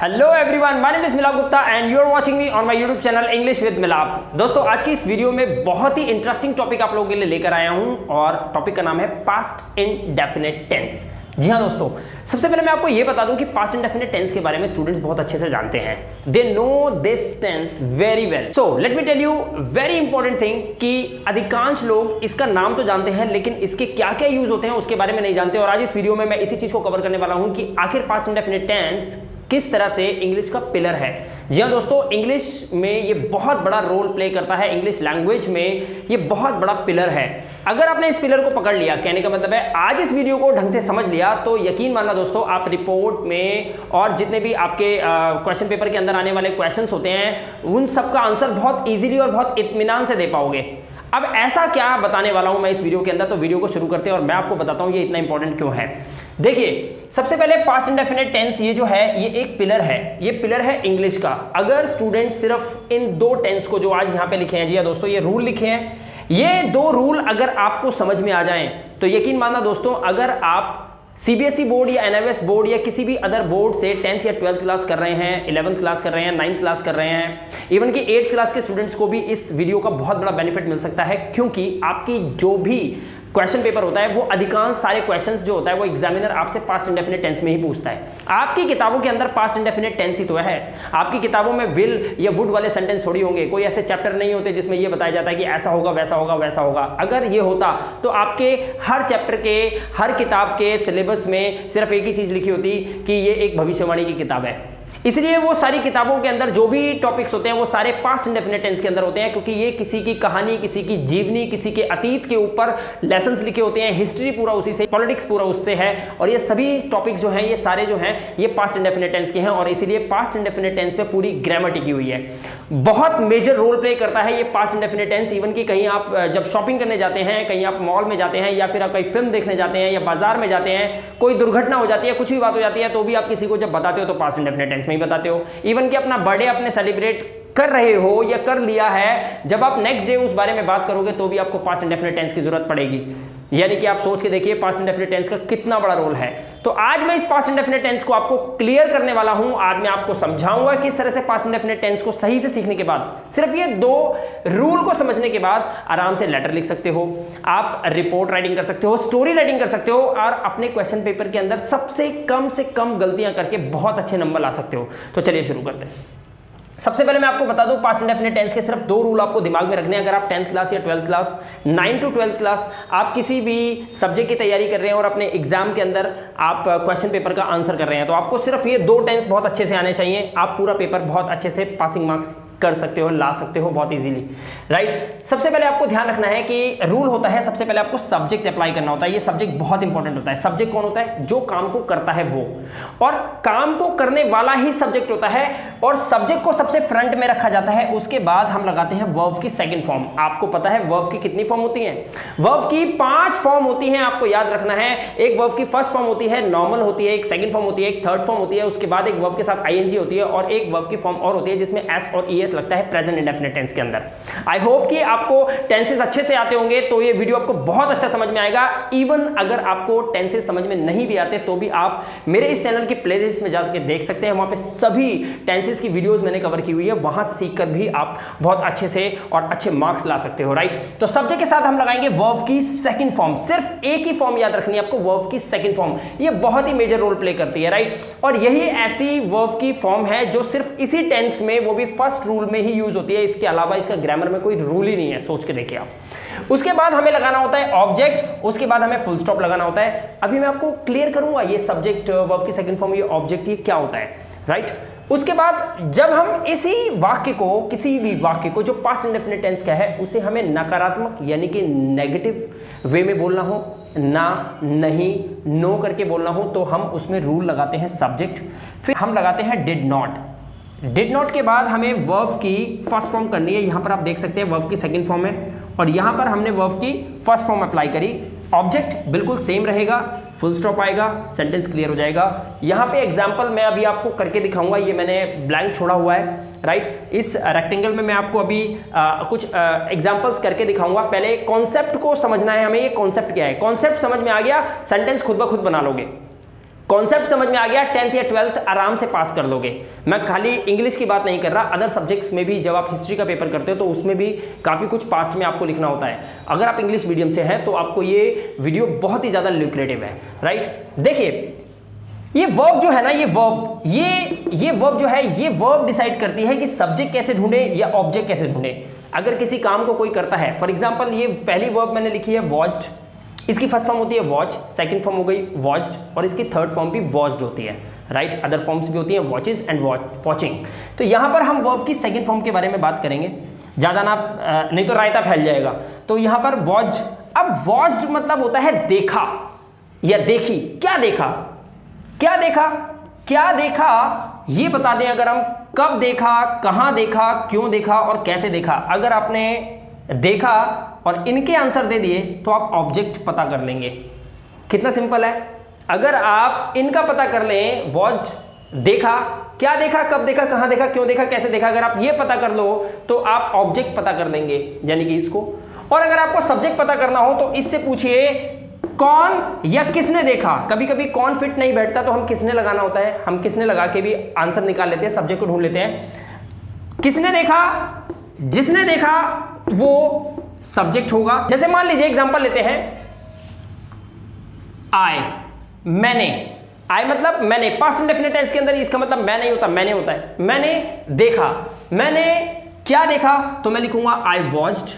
Hello everyone, my name is Milap Gupta and you are watching me on my YouTube channel English with Milap. दोस्तों, आज की इस video में बहुत ही इंटरेस्टिंग टॉपिक आप लोगों के लिए लेकर आया हूं और टॉपिक का नाम है पास्ट इंडेफिनिट टेंस। जी हाँ दोस्तों, सबसे पहले मैं आपको ये बता दूं कि पास्ट इंडेफिनिट टेंस के बारे में स्टूडेंट्स बहुत अच्छे से जानते हैं। They know this tense very well. So let me tell you very important thing कि अधिकांश लोग इसका नाम तो जानते हैं लेकिन इसके क्या क्या यूज होते हैं उसके बारे में नहीं जानते। और आज इस वीडियो में मैं इसी चीज को कवर करने वाला हूं कि आखिर पास्ट इंडेफिनिट टेंस किस तरह से इंग्लिश का पिलर है। जी हाँ दोस्तों, इंग्लिश में ये बहुत बड़ा रोल प्ले करता है, इंग्लिश लैंग्वेज में ये बहुत बड़ा पिलर है। अगर आपने इस पिलर को पकड़ लिया, कहने का मतलब है आज इस वीडियो को ढंग से समझ लिया, तो यकीन मानना दोस्तों, आप रिपोर्ट में और जितने भी आपके क्वेश्चन पेपर के अंदर आने वाले क्वेश्चंस होते हैं उन सबका आंसर बहुत इजीली और बहुत इत्मीनान से दे पाओगे। अब ऐसा क्या बताने वाला हूं मैं इस वीडियो के अंदर, तो वीडियो को शुरू करते हैं और मैं आपको बताता हूं ये इतना इंपॉर्टेंट क्यों है। देखिए, सबसे पहले पास्ट इंडेफिनिट टेंस ये जो है ये एक पिलर है, ये पिलर है इंग्लिश का। अगर स्टूडेंट सिर्फ इन दो टेंस को जो आज यहां पे लिखे हैं, जी हाँ दोस्तों, ये रूल लिखे हैं, ये दो रूल अगर आपको समझ में आ जाएं तो यकीन मानना दोस्तों, अगर आप सीबीएसई बोर्ड या एनआईएस बोर्ड या किसी भी अदर बोर्ड से 10th या 12th क्लास कर रहे हैं, 11th क्लास कर रहे हैं, 9th क्लास कर रहे हैं, इवन कि 8th क्लास के स्टूडेंट्स को भी इस वीडियो का बहुत बड़ा बेनिफिट मिल सकता है। क्योंकि आपकी जो भी क्वेश्चन पेपर होता है वो अधिकांश सारे क्वेश्चंस जो होता है वो एग्जामिनर आपसे पास्ट इंडेफिनिट टेंस में ही पूछता है। आपकी किताबों के अंदर पास्ट इंडेफिनिट टेंस ही तो है। आपकी किताबों में विल या वुड वाले सेंटेंस थोड़ी होंगे। कोई ऐसे चैप्टर नहीं होते जिसमें ये बताया जाता है कि ऐसा होगा, वैसा होगा, वैसा होगा। अगर ये होता तो आपके हर चैप्टर के, हर किताब के सिलेबस में सिर्फ एक ही चीज लिखी होती कि ये एक भविष्यवाणी की किताब है। इसलिए वो सारी किताबों के अंदर जो भी टॉपिक्स होते हैं वो सारे पास्ट इंडेफिनिट टेंस के अंदर होते हैं, क्योंकि ये किसी की कहानी, किसी की जीवनी, किसी के अतीत के ऊपर लेसन्स लिखे होते हैं। हिस्ट्री पूरा उसी से, पॉलिटिक्स पूरा उससे है, और ये सभी टॉपिक जो हैं ये सारे जो हैं ये पास्ट इंडेफिनिट टेंस के हैं। और इसीलिए पास्ट इंडेफिनिट टेंस पे पूरी ग्रामर टिकी हुई है। बहुत मेजर रोल प्ले करता है ये पास्ट इंडेफिनिट टेंस। इवन कि कहीं आप जब शॉपिंग करने जाते हैं, कहीं आप मॉल में जाते हैं, या फिर आप कहीं फिल्म देखने जाते हैं, या बाजार में जाते हैं, कोई दुर्घटना हो जाती है, कुछ भी बात हो जाती है, तो भी आप किसी को जब बताते हो तो पास्ट इंडेफिनिट टेंस में ही बताते हो। इवन कि अपना बर्थडे अपने सेलिब्रेट कर रहे हो या कर लिया है, जब आप नेक्स्ट डे उस बारे में बात करोगे तो भी आपको पास्ट इंडेफिनिट टेंस की जरूरत पड़ेगी। यानी कि आप सोच के देखिए पास्ट इंडेफिनिट टेंस का कितना बड़ा रोल है। तो आज मैं इस पास्ट इंडेफिनिट टेंस को आपको क्लियर करने वाला हूं। आज मैं आपको समझाऊंगा किस तरह से पास्ट इंडेफिनिट टेंस को सही से सीखने के बाद, सिर्फ ये दो रूल को समझने के बाद आराम से लेटर लिख सकते हो, आप रिपोर्ट राइटिंग कर सकते हो, स्टोरी राइटिंग कर सकते हो, और अपने क्वेश्चन पेपर के अंदर सबसे कम से कम गलतियां करके बहुत अच्छे नंबर ला सकते हो। तो चलिए शुरू करते हैं। सबसे पहले मैं आपको बता दूं, पास्ट इंडेफिनिट टेंस के सिर्फ दो रूल आपको दिमाग में रखने हैं। अगर आप 10th क्लास या 12th class, 9 to 12th class, आप किसी भी सब्जेक्ट की तैयारी कर रहे हैं और अपने एग्जाम के अंदर आप क्वेश्चन पेपर का आंसर कर रहे हैं, तो आपको सिर्फ ये दो टेंस बहुत अच्छे से आने चाहिए। आप पूरा पेपर बहुत अच्छे से पासिंग मार्क्स कर सकते हो, ला सकते हो बहुत इजीली, राइट। सबसे पहले आपको ध्यान रखना है कि रूल होता है, सबसे पहले आपको सब्जेक्ट अप्लाई करना होता है। ये सब्जेक्ट बहुत इंपॉर्टेंट होता है। सब्जेक्ट कौन होता है? जो काम को करता है वो, और काम को करने वाला ही सब्जेक्ट होता है। और सब्जेक्ट को सबसे फ्रंट में रखा जाता है, उसके बाद हम लगाते हैं वर्ब की सेकंड फॉर्म। आपको पता है वर्ब की कितनी फॉर्म होती है? वर्ब की 5 फॉर्म होती हैं, आपको याद रखना है। एक वर्ब की फर्स्ट फॉर्म होती है नॉर्मल होती है, एक सेकंड फॉर्म होती है, एक थर्ड फॉर्म होती है, उसके बाद एक वर्ब के साथ आईएनजी होती है, और एक वर्ब की फॉर्म और होती है जिसमें एस और ईएस लगता है प्रेजेंट इंडेफिनिट टेंस के अंदर। आई होप कि आपको टेंसेस अच्छे से आते होंगे, तो ये वीडियो आपको बहुत अच्छा समझ में आएगा। इवन अगर आपको टेंसेस समझ में नहीं भी आते तो भी आप मेरे इस चैनल की प्लेलिस्ट में जाकर देख सकते हैं। वहां पे सभी टेंसेस की वीडियोस मैंने कवर की हुई है, वहां से सीखकर भी आप बहुत अच्छे से और अच्छे मार्क्स ला सकते हो, राइट। तो सब्जेक्ट के साथ हम लगाएंगे वर्ब की सेकंड फॉर्म। सिर्फ एक ही फॉर्म याद रखनी है आपको, वर्ब की सेकंड फॉर्म। ये बहुत ही मेजर रोल प्ले करती है, राइट। और यही ऐसी वर्ब की फॉर्म है जो सिर्फ इसी टेंस में, वो भी फर्स्ट रूल में ही यूज होती है। इसके अलावा इसका ग्रामर में कोई रूल ही नहीं है, सोच के देखिए आप। उसके बाद हमें लगाना होता है ऑब्जेक्ट, उसके बाद हमें फुल स्टॉप लगाना होता है। अभी मैं आपको क्लियर करूंगा ये सब्जेक्ट, वर्ब की सेकंड फॉर्म, ये ऑब्जेक्ट, ये क्या होता है, राइट। उसके बाद जब हम इसी वाक्य को, किसी भी वाक्य को जो पास्ट इंडेफिनिट टेंस का है, उसे हमें नकारात्मक यानी कि नेगेटिव वे में बोलना हो, ना, नहीं, नो करके बोलना हो, तो हम उसमें रूल लगाते हैं सब्जेक्ट। फिर हम लगाते हैं डिड नॉट। डिड नॉट के बाद हमें वर्ब की फर्स्ट फॉर्म करनी है। यहां पर आप देख सकते हैं वर्ब की सेकंड फॉर्म है, और यहां पर हमने वर्ब की फर्स्ट फॉर्म अप्लाई करी। ऑब्जेक्ट बिल्कुल सेम रहेगा, फुल स्टॉप आएगा, सेंटेंस क्लियर हो जाएगा। यहां पे एग्जांपल मैं अभी आपको करके दिखाऊंगा, ये मैंने ब्लैंक छोड़ा हुआ है, राइट। इस रेक्टेंगल में मैं आपको अभी कुछ एग्जांपल्स करके दिखाऊंगा। पहले कॉन्सेप्ट को समझना है हमें, ये कॉन्सेप्ट क्या है। कॉन्सेप्ट समझ में आ गया, सेंटेंस खुद ब खुद बना लोगे। कॉन्सेप्ट समझ में आ गया, 10th या 12th आराम से पास कर लोगे। मैं खाली इंग्लिश की बात नहीं कर रहा, अदर सब्जेक्ट्स में भी जब आप हिस्ट्री का पेपर करते हो तो उसमें भी काफ़ी कुछ पास्ट में आपको लिखना होता है। अगर आप इंग्लिश मीडियम से हैं तो आपको ये वीडियो बहुत ही ज़्यादा ल्यूक्रेटिव है, राइट। देखिए ये वर्ब जो है ना, ये वर्ब जो है, ये वर्ब डिसाइड करती है कि सब्जेक्ट कैसे ढूंढे या ऑब्जेक्ट कैसे ढूंढे। अगर किसी काम को कोई करता है, फॉर एग्जांपल ये पहली वर्ब मैंने लिखी है वॉच्ड, इसकी फर्स्ट फॉर्म होती है वॉच, सेकंड फॉर्म हो गई वॉच्ड और इसकी थर्ड फॉर्म भी वॉच्ड होती है, राइट। अदर फॉर्म्स भी होती हैं वॉचेज एंड वॉचिंग। तो यहाँ पर हम वर्ब की सेकंड फॉर्म के बारे में बात करेंगे, ज़्यादा ना नहीं तो रायता फैल जाएगा। तो यहाँ पर वॉच्ड, अब वॉच्ड मतलब होता है देखा या देखी। क्या देखा, क्या देखा, क्या देखा ये बता दें अगर हम, कब देखा, कहां देखा, क्यों देखा और कैसे देखा। अगर आपने देखा और इनके आंसर दे दिए तो आप ऑब्जेक्ट पता कर लेंगे। कितना सिंपल है। अगर आप इनका पता कर लें, वॉच्ड देखा, क्या देखा, कब देखा, कहां देखा, क्यों देखा, कैसे देखा, अगर आप ये पता कर लो तो आप ऑब्जेक्ट पता कर लेंगे, यानी कि इसको। और अगर आपको सब्जेक्ट पता करना हो तो इससे पूछिए कौन या किसने देखा। कभी कभी कौन फिट नहीं बैठता तो हम किसने लगाना होता है, हम किसने लगा के भी आंसर निकाल लेते हैं, सब्जेक्ट को ढूंढ लेते हैं। किसने देखा, जिसने देखा वो सब्जेक्ट होगा। जैसे मान लीजिए एग्जांपल लेते हैं, आई, मैंने, आई मतलब मैंने, पास्ट इंडेफिनिट टेंस के अंदर इसका मतलब मैं नहीं होता, मैंने होता है। मैंने देखा, मैंने क्या देखा तो मैं लिखूंगा आई वॉच्ड,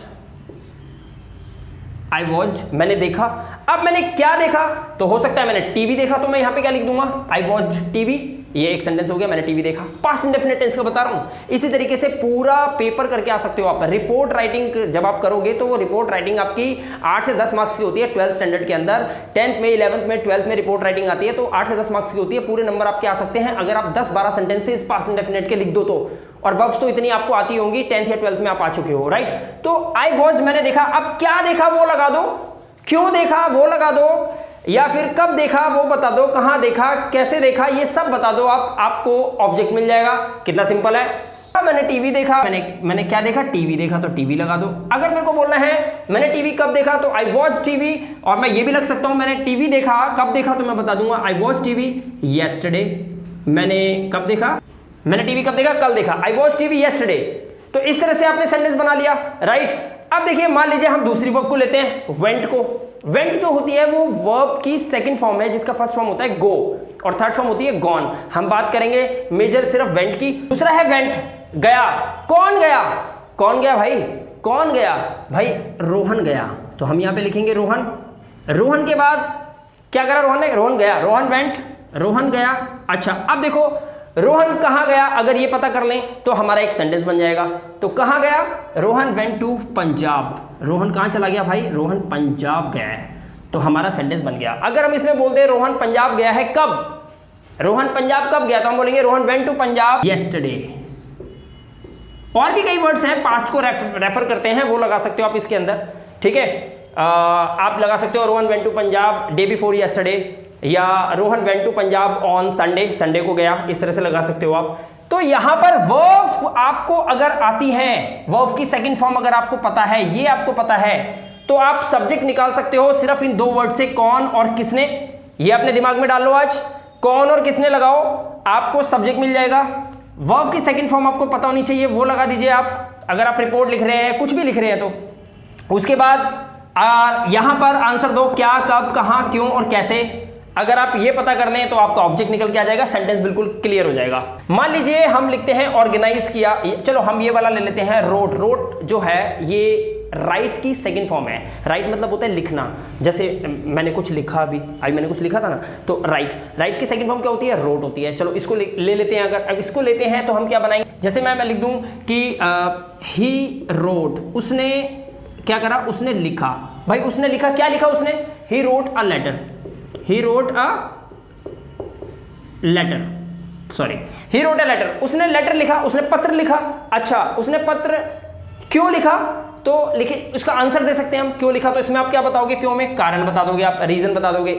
आई वॉच्ड, मैंने देखा। अब मैंने क्या देखा तो हो सकता है मैंने टीवी देखा, तो मैं यहां पे क्या लिख दूंगा, आई वॉच्ड टीवी। ये एक सेंटेंस हो गया, मैंने टीवी देखा। पास्ट इंडेफिनिट टेंस का बता रहा हूं। इसी तरीके से पूरा पेपर करके आ सकते हो आप। रिपोर्ट राइटिंग जब आप करोगे तो वो रिपोर्ट राइटिंग आपकी 8 से 10 मार्क्स की होती है 12th स्टैंडर्ड के अंदर। 10th में, 11th में, 12th में रिपोर्ट राइटिंग आती है तो 8 से 10 मार्क्स की होती है। पूरे नंबर आपके आ सकते हैं अगर आप 10-12 सेंटेंसेस पास्ट इंडेफिनिट के लिख दो तो। और वर्ब्स तो इतनी आपको आती होंगी, 10th या 12th में आप आ चुके हो, राइट। तो आई वॉच्ड, मैंने देखा। अब क्या देखा वो लगा दो, क्यों देखा वो लगा दो, या फिर कब देखा वो बता दो, कहां देखा, कैसे देखा, ये सब बता दो आप, आपको ऑब्जेक्ट मिल जाएगा। कितना सिंपल है। मैंने टीवी देखा, मैंने क्या देखा, टीवी देखा तो टीवी लगा दो। अगर मेरे को बोलना है मैंने टीवी कब देखा तो आई वॉच टीवी, और मैं ये भी लग सकता हूं मैंने टीवी देखा कब देखा तो मैं बता दूंगा आई वॉच टीवी येस्टरडे। मैंने कब देखा, मैंने टीवी कब देखा, कल देखा, आई वॉच टीवी येस्टरडे। तो इस तरह से आपने सेंटेंस बना लिया, राइट। अब देखिए मान लीजिए हम दूसरी वर्ब को लेते हैं, वेंट को। वेंट जो होती है वो वर्ब की सेकंड फॉर्म है जिसका फर्स्ट फॉर्म होता है गो और थर्ड फॉर्म होती है गॉन। हम बात करेंगे मेजर सिर्फ वेंट की। दूसरा है वेंट, गया। कौन गया, कौन गया भाई, कौन गया भाई, रोहन गया। तो हम यहां पे लिखेंगे रोहन। रोहन के बाद क्या करा रोहन ने, रोहन गया, रोहन वेंट, रोहन गया। अच्छा अब देखो रोहन कहां गया, अगर ये पता कर लें तो हमारा एक सेंटेंस बन जाएगा। तो कहां गया, रोहन वेंट टू पंजाब। रोहन कहां चला गया भाई, रोहन पंजाब गया है। तो हमारा सेंटेंस बन गया। अगर हम इसमें बोलते हैं रोहन पंजाब गया है कब, रोहन पंजाब कब गया, तो हम बोलेंगे Rohan went to Punjab yesterday. और भी कई वर्ड्स हैं पास्ट को रेफर करते हैं, वो लगा सकते हो आप इसके अंदर, ठीक है। आप लगा सकते हो Rohan went to Punjab day before yesterday, या Rohan went to Punjab on Sunday, Sunday को गया, इस तरह से लगा सकते हो आप। तो यहां पर वर्ब आपको अगर आती है, वर्ब की सेकंड फॉर्म अगर आपको पता है, ये आपको पता है, तो आप सब्जेक्ट निकाल सकते हो सिर्फ इन दो वर्ड से, कौन और किसने। ये अपने दिमाग में डाल लो आज, कौन और किसने लगाओ, आपको सब्जेक्ट मिल जाएगा। वर्ब की सेकंड फॉर्म आपको पता होनी चाहिए, वो लगा दीजिए आप। अगर आप रिपोर्ट लिख रहे हैं, कुछ भी लिख रहे हैं तो उसके बाद यहां पर आंसर दो, क्या, कब, कहां, क्यों और कैसे। अगर आप ये पता कर लें तो आपका ऑब्जेक्ट निकल के आ जाएगा, सेंटेंस बिल्कुल क्लियर हो जाएगा। मान लीजिए हम लिखते हैं ऑर्गेनाइज किया, चलो हम ये वाला ले लेते हैं रोट। रोट जो है ये राइट की सेकंड फॉर्म है। राइट मतलब होता है लिखना, जैसे मैंने कुछ लिखा, अभी मैंने कुछ लिखा था ना, तो राइट की सेकंड फॉर्म क्या होती है, रोट होती है। चलो इसको ले लेते हैं। अगर अब इसको लेते हैं तो हम क्या बनाएंगे, जैसे मैं लिख दूं कि ही रोट, उसने क्या करा, उसने लिखा। भाई उसने लिखा, क्या लिखा उसने, he wrote a letter, he wrote a letter, sorry, he wrote a letter, उसने लेटर लिखा, उसने पत्र लिखा। अच्छा उसने पत्र क्यों लिखा, तो लिखे, उसका आंसर दे सकते हैं हम, क्यों लिखा। तो इसमें आप क्या बताओगे, क्यों में कारण बता दोगे आप, रीजन बता दोगे।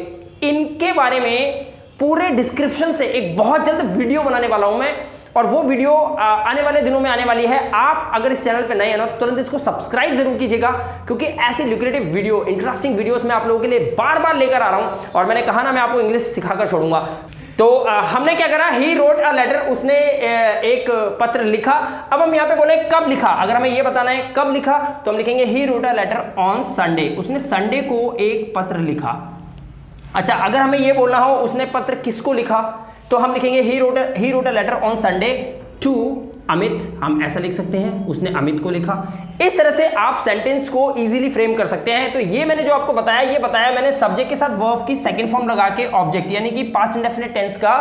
इनके बारे में पूरे डिस्क्रिप्शन से एक बहुत जल्द वीडियो बनाने वाला हूं मैं, और वो वीडियो आने वाले दिनों में आने वाली है। आप अगर इस चैनल पे नए हैं ना तो तुरंत इसको सब्सक्राइब जरूर कीजिएगा, क्योंकि ऐसी ल्यूक्रेटिव वीडियो, इंटरेस्टिंग वीडियोस मैं आप लोगों के लिए बार बार लेकर आ रहा हूं। और मैंने कहा ना, मैं आपको इंग्लिश सिखाकर छोड़ूंगा। तो हमने क्या करा, ही रोट अ लेटर, उसने एक पत्र लिखा। अब हम यहाँ पे बोले कब लिखा, अगर हमें ये बताना है कब लिखा तो हम लिखेंगे he wrote a letter on Sunday, उसने संडे को एक पत्र लिखा। अच्छा, अगर हमें ये बोलना हो उसने पत्र किसको लिखा तो हम लिखेंगे he wrote a letter on Sunday to Amit, हम ऐसा लिख सकते हैं, उसने अमित को लिखा। इस तरह से आप सेंटेंस को इजीली फ्रेम कर सकते हैं। तो ये मैंने जो आपको बताया, ये बताया मैंने सब्जेक्ट के साथ वर्ब की सेकंड फॉर्म लगा के ऑब्जेक्ट, यानी कि पास्ट इंडेफिनिट टेंस का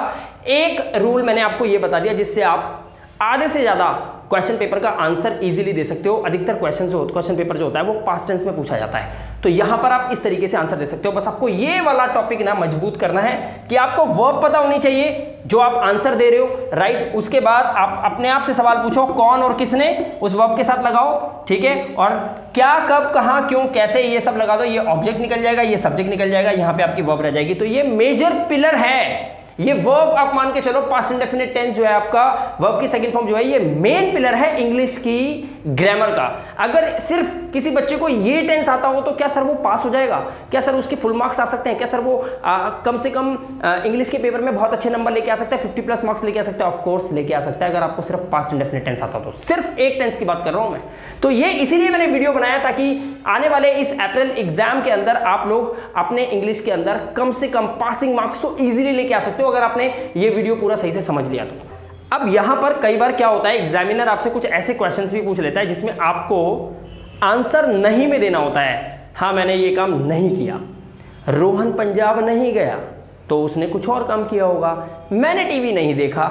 एक रूल मैंने आपको ये बता दिया, जिससे आप आधे से ज्यादा क्वेश्चन पेपर का आंसर इजीली दे सकते हो। अधिकतर क्वेश्चन पेपर जो होता है वो पास्ट टेंस में पूछा जाता है, तो यहां पर आप इस तरीके से आंसर दे सकते हो। बस आपको ये वाला टॉपिक ना मजबूत करना है कि आपको वर्ब पता होनी चाहिए जो आप आंसर दे रहे हो, राइट। उसके बाद आप अपने आप से सवाल पूछो, कौन और किसने, उस वर्ब के साथ लगाओ, ठीक है। और क्या, कब, कहां, क्यों, कैसे, ये सब लगा दो। ये ऑब्जेक्ट निकल जाएगा, ये सब्जेक्ट निकल जाएगा, यहां पे आपकी वर्ब रह जाएगी। तो ये मेजर पिलर है। ये वर्ब आप मान के चलो, पास्ट इंडेफिनिट टेंस जो है आपका, वर्ब की सेकंड फॉर्म जो है, ये मेन पिलर है इंग्लिश की ग्रामर का। अगर सिर्फ किसी बच्चे को ये टेंस आता हो तो क्या सर वो पास हो जाएगा? क्या सर उसके फुल मार्क्स आ सकते हैं? क्या सर वो कम से कम इंग्लिश के पेपर में बहुत अच्छे नंबर लेके आ सकता है, 50+ मार्क्स लेके आ सकता है? ऑफ कोर्स लेके आ सकता है, अगर आपको सिर्फ पास्ट इंडेफिनिट टेंस आता हो तो। सिर्फ एक टेंस की बात कर रहा हूं मैं। तो ये इसीलिए मैंने वीडियो बनाया ताकि आने वाले इस अप्रैल एग्जाम के अंदर आप लोग अपने इंग्लिश के अंदर कम से कम पासिंग मार्क्स तो इजीली लेके आ सकते हो, अगर आपने ये वीडियो पूरा सही से समझ लिया तो। अब यहां पर कई बार क्या होता है, एग्जामिनर आपसे कुछ ऐसे क्वेश्चंस भी पूछ लेता है जिसमें आपको आंसर नहीं में देना होता है। हाँ, मैंने ये काम नहीं किया, रोहन पंजाब नहीं गया तो उसने कुछ और काम किया होगा, मैंने टीवी नहीं देखा,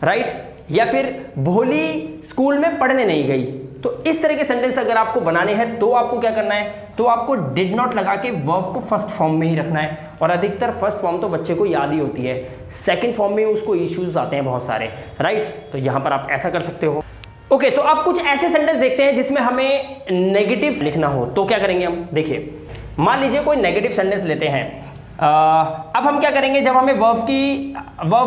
राइट, या फिर भोली स्कूल में पढ़ने नहीं गई। तो इस तरह के सेंटेंस अगर आपको बनाने हैं तो आपको क्या करना है, तो आपको डिड नॉट लगा के वर्ब को फर्स्ट फॉर्म में ही रखना है। और अधिकतर फर्स्ट फॉर्म तो बच्चे को याद ही होती है, सेकंड फॉर्म में उसको इश्यूज आते हैं बहुत सारे, राइट। तो यहां पर आप ऐसा कर सकते हो। ओके, तो अब कुछ ऐसे सेंटेंस देखते हैं जिसमें हमें नेगेटिव लिखना हो तो क्या करेंगे हम। देखिए, मान लीजिए कोई नेगेटिव सेंटेंस लेते हैं। अब हम क्या करेंगे, जब हमें वर्ब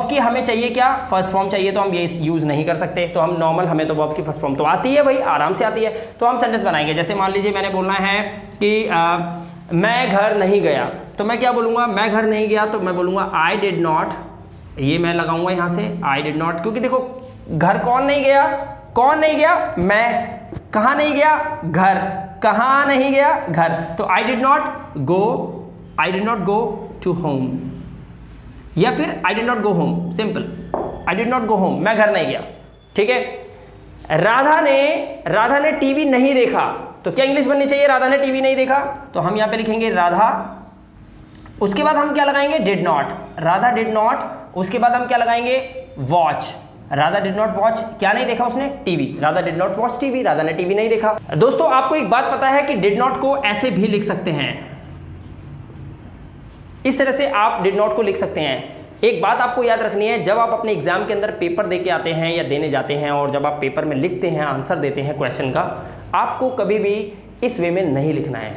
की हमें चाहिए क्या, फर्स्ट फॉर्म चाहिए, तो हम ये यूज नहीं कर सकते। तो हम नॉर्मल, हमें तो वर्ब की फर्स्ट फॉर्म तो आती है भाई, आराम से आती है। तो हम सेंटेंस बनाएंगे, जैसे मान लीजिए मैंने बोलना है कि मैं घर नहीं गया, तो मैं क्या बोलूँगा, मैं घर नहीं गया तो मैं बोलूँगा आई डिड नॉट, ये मैं लगाऊंगा यहाँ से आई डिड नॉट, क्योंकि देखो घर कौन नहीं गया, कौन नहीं गया, मैं, कहाँ नहीं गया, घर, कहाँ नहीं गया, घर। तो I did not go to home, या फिर I did not go home, simple, I did not go home, मैं घर नहीं गया, ठीक है। राधा ने टीवी नहीं देखा, तो क्या इंग्लिश बननी चाहिए, राधा ने टीवी नहीं देखा, तो हम यहां पे लिखेंगे राधा, उसके बाद हम क्या लगाएंगे, did not, Radha did not, उसके बाद हम क्या लगाएंगे, watch, Radha did not watch, क्या नहीं देखा उसने, TV, Radha did not watch TV, Radha ने टीवी नहीं देखा। दोस्तों, आपको एक बात पता है कि डिड नॉट को ऐसे भी लिख सकते हैं, इस तरह से आप डिड नॉट को लिख सकते हैं। एक बात आपको याद रखनी है, जब आप अपने एग्जाम के अंदर पेपर दे के आते हैं या देने जाते हैं, और जब आप पेपर में लिखते हैं, आंसर देते हैं क्वेश्चन का, आपको कभी भी इस वे में नहीं लिखना है।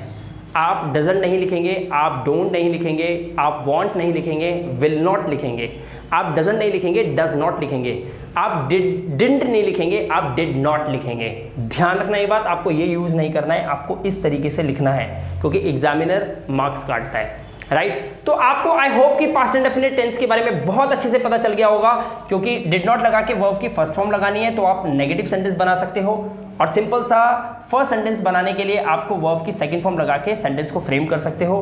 आप डजंट नहीं लिखेंगे, आप डोंट नहीं लिखेंगे, आप वांट नहीं लिखेंगे, विल नॉट लिखेंगे, आप डजंट नहीं लिखेंगे, डज नॉट लिखेंगे, आप डिडंट नहीं लिखेंगे, आप डिड नॉट लिखेंगे। ध्यान रखना ये बात, आपको ये यूज नहीं करना है, आपको इस तरीके से लिखना है, क्योंकि एग्जामिनर मार्क्स काटता है, राइट। तो आपको आई होप कि पास्ट इंडेफिनिट टेंस के बारे में बहुत अच्छे से पता चल गया होगा, क्योंकि डिड नॉट लगा के वर्ब की फर्स्ट फॉर्म लगानी है तो आप नेगेटिव सेंटेंस बना सकते हो, और सिंपल सा फर्स्ट सेंटेंस बनाने के लिए आपको वर्ब की सेकंड फॉर्म लगा के सेंटेंस को फ्रेम कर सकते हो।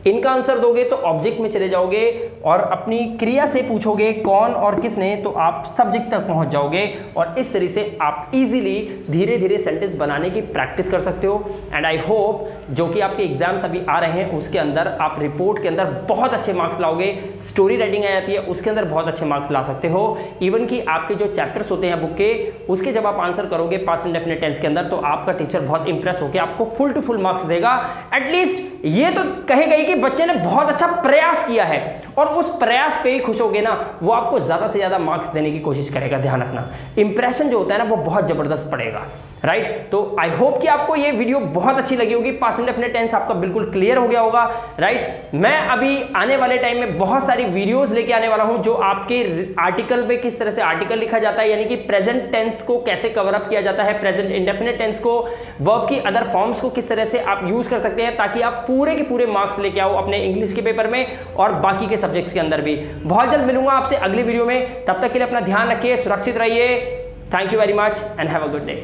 इनका आंसर दोगे तो ऑब्जेक्ट में चले जाओगे और अपनी क्रिया से पूछोगे कौन और किसने, तो आप सब्जेक्ट तक पहुंच जाओगे, और इस तरह से आप इजीली धीरे धीरे सेंटेंस बनाने की प्रैक्टिस कर सकते हो। एंड आई होप जो कि आपके एग्जाम्स अभी आ रहे हैं उसके अंदर आप रिपोर्ट के अंदर बहुत अच्छे मार्क्स लाओगे, स्टोरी राइटिंग आ जाती है उसके अंदर बहुत अच्छे मार्क्स ला सकते हो। इवन कि आपके जो चैप्टर्स होते हैं बुक के, उसके जब आप आंसर करोगे पास्ट इंडेफिनिट टेंस के अंदर, तो आपका टीचर बहुत इंप्रेस होकर आपको फुल टू फुल मार्क्स देगा। एटलीस्ट ये तो कहेगा ही कि बच्चे ने बहुत अच्छा प्रयास किया है और उस प्रयास पे ही खुश होगे ना, वो आपको ज्यादा से ज्यादा मार्क्स देने की कोशिश करेगा। ध्यान रखना, इंप्रेशन जो होता है ना वो बहुत जबरदस्त पड़ेगा, राइट। तो आई होप कि आपको ये वीडियो बहुत अच्छी लगी होगी, पास्ट इंडेफिनिट टेंस आपका बिल्कुल क्लियर हो गया होगा, राइट। मैं अभी आने वाले टाइम में बहुत सारी वीडियोस लेके आने वाला हूं जो आपके आर्टिकल पे किस तरह से आर्टिकल लिखा जाता है, यानी कि प्रेजेंट टेंस को कैसे कवर अप किया जाता है, प्रेजेंट इंडेफिनिट टेंस को, वर्ब की अदर फॉर्म्स को किस तरह से आप यूज कर सकते हैं ताकि आप पूरे के पूरे मार्क्स लेके आओ अपने इंग्लिश के पेपर में और बाकी के सब्जेक्ट्स के अंदर भी। बहुत जल्द मिलूंगा आपसे अगली वीडियो में, तब तक के लिए अपना ध्यान रखिए, सुरक्षित रहिए। Thank you very much and have a good day.